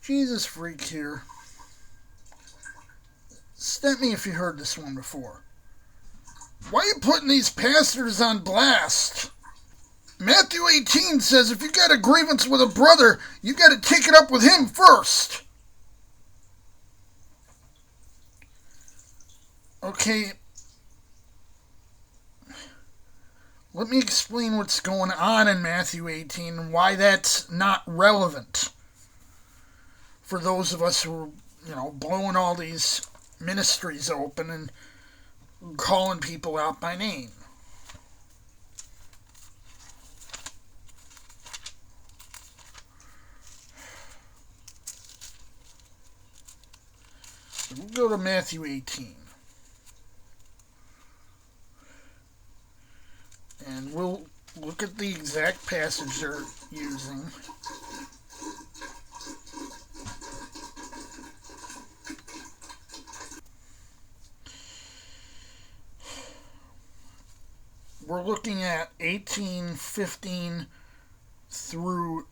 Jesus freak here. Stent me if you heard this one before. Why are you putting these pastors on blast? Matthew 18 says if you got a grievance with a brother, you got to take it up with him first. Okay, let me explain what's going on in Matthew 18 and why that's not relevant for those of us who are, blowing all these ministries open and calling people out by name. So we'll go to Matthew 18. And we'll look at the exact passage they're using. We're looking at 18:15 through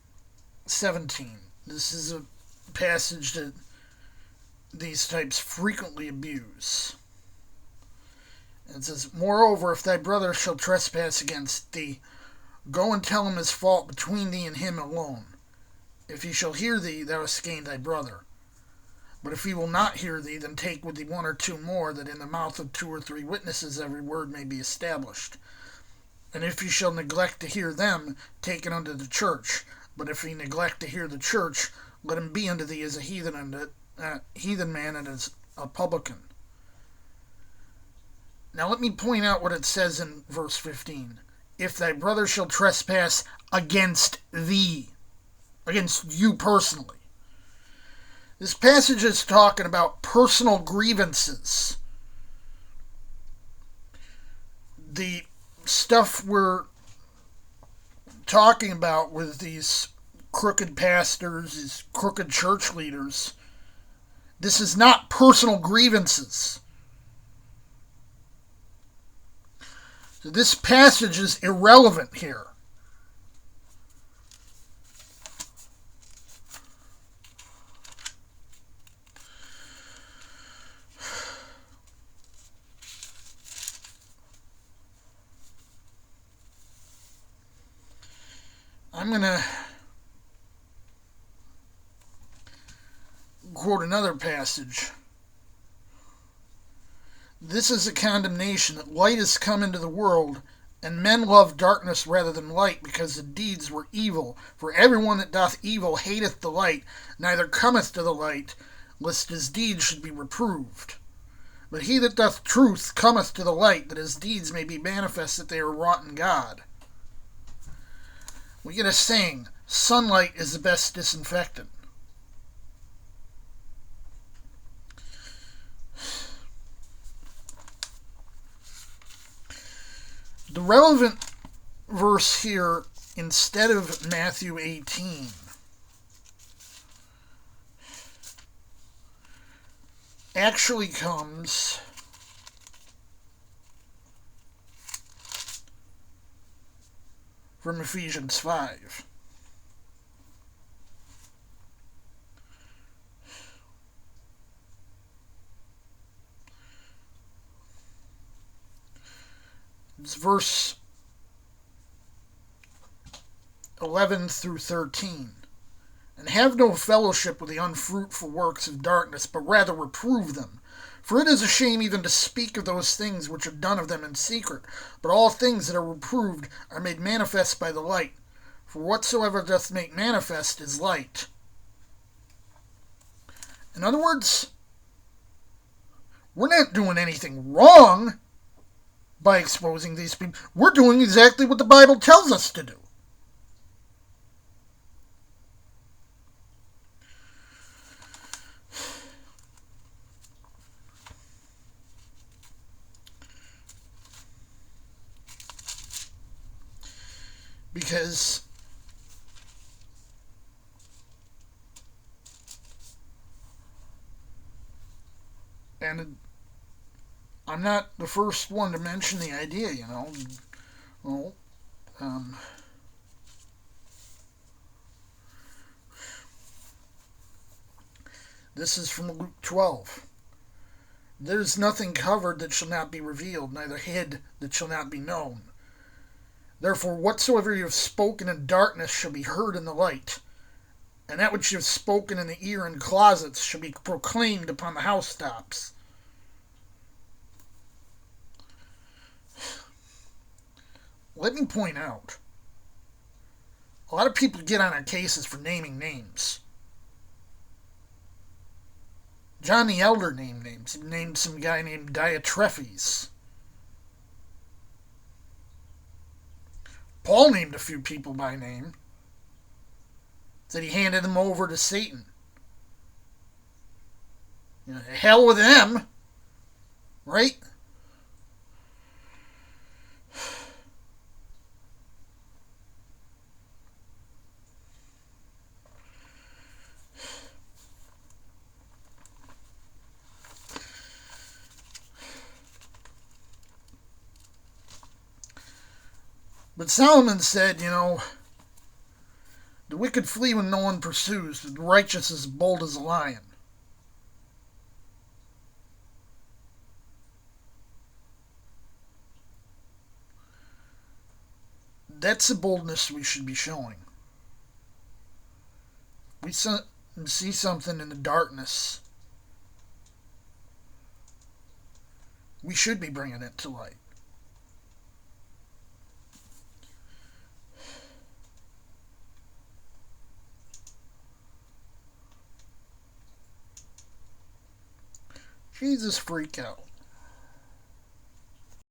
17. This is a passage that these types frequently abuse. It says, Moreover, if thy brother shall trespass against thee, go and tell him his fault between thee and him alone. If he shall hear thee, thou hast gained thy brother. But if he will not hear thee, then take with thee one or two more, that in the mouth of 2 or 3 witnesses every word may be established. And if he shall neglect to hear them, take it unto the church. But if he neglect to hear the church, let him be unto thee as a heathen man and as a publican. Now let me point out what it says in verse 15. If thy brother shall trespass against thee, against you personally. This passage is talking about personal grievances. The stuff we're talking about with these crooked pastors, these crooked church leaders, this is not personal grievances. So this passage is irrelevant here. I'm going to quote another passage. This is a condemnation, that light is come into the world, and men love darkness rather than light, because the deeds were evil. For everyone that doth evil hateth the light, neither cometh to the light, lest his deeds should be reproved. But he that doth truth cometh to the light, that his deeds may be manifest that they are wrought in God. We get a saying, sunlight is the best disinfectant. The relevant verse here, instead of Matthew 18, actually comes from Ephesians 5. It's verse 11 through 13. And have no fellowship with the unfruitful works of darkness, but rather reprove them. For it is a shame even to speak of those things which are done of them in secret. But all things that are reproved are made manifest by the light. For whatsoever doth make manifest is light. In other words, we're not doing anything wrong by exposing these people. We're doing exactly what the Bible tells us to do. Because and I'm not the first one to mention the idea, Well, This is from Luke 12. There's nothing covered that shall not be revealed, neither hid that shall not be known. Therefore, whatsoever you have spoken in darkness shall be heard in the light, and that which you have spoken in the ear in closets shall be proclaimed upon the housetops. Let me point out, a lot of people get on our cases for naming names. John the Elder named names. He named some guy named Diotrephes. Paul named a few people by name. Said he handed them over to Satan. You know, hell with them. Right? But Solomon said, the wicked flee when no one pursues, but the righteous is bold as a lion. That's the boldness we should be showing. We see something in the darkness. We should be bringing it to light. Jesus freak out.